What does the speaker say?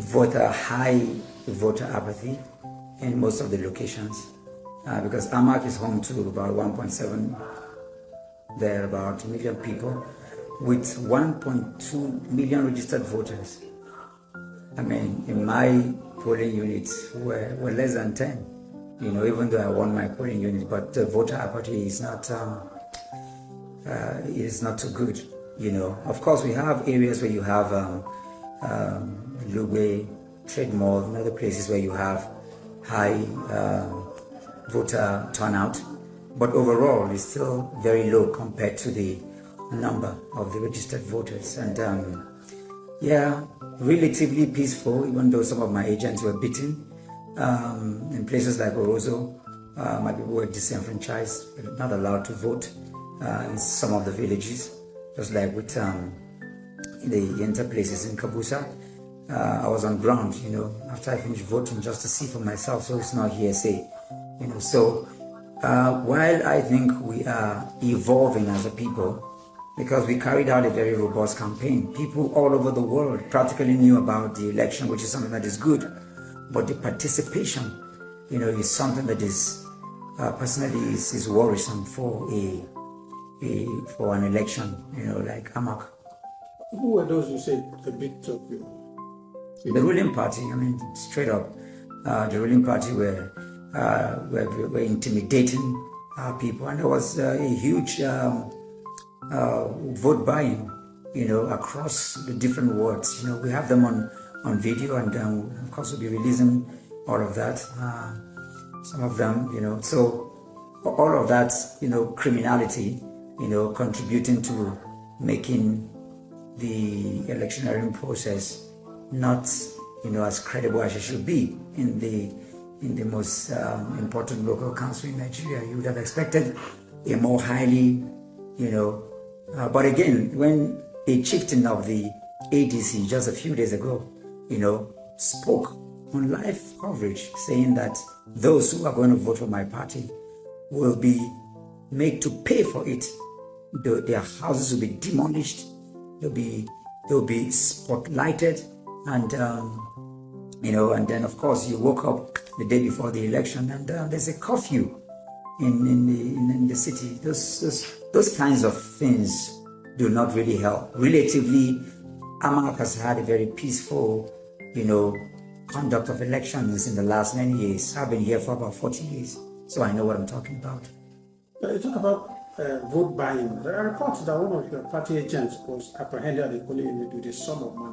high voter apathy in most of the locations because AMAC is home to about 1.7, there are about million people with 1.2 million registered voters. I mean, in my polling units were less than 10, even though I won my polling unit, but the voter apathy is not too good, Of course, we have areas where you have Lugbe, Trade Mall, and other places where you have high voter turnout, but overall it's still very low compared to the number of the registered voters. And relatively peaceful, even though some of my agents were beaten. In places like Orozo, my people were disenfranchised, not allowed to vote in some of the villages, just like with the enter places in Kabusa. I was on ground, after I finished voting, just to see for myself, so it's not hearsay, So while I think we are evolving as a people, because we carried out a very robust campaign, people all over the world practically knew about the election, which is something that is good, but the participation, is something that is personally is worrisome for an election, like AMAC. Who were those you said the big talk you? The ruling party, straight up, the ruling party were intimidating people, and there was a huge vote buying, across the different wards. We have them on video, and of course we'll be releasing all of that. Some of them, so all of that, criminality, contributing to making the electioneering process not, as credible as it should be in the most important local council in Nigeria. You would have expected a more highly, but again, when a chieftain of the ADC just a few days ago, spoke on live coverage saying that those who are going to vote for my party will be made to pay for it. Their houses will be demolished. They'll be spotlighted, and and then of course you woke up the day before the election, and there's a curfew in the city. Those kinds of things do not really help. Relatively, AMAC has had a very peaceful, conduct of elections in the last many years. I've been here for about 40 years, so I know what I'm talking about. You talk about vote buying. There are reports that one of your party agents was apprehended at a polling unit with a sum of money.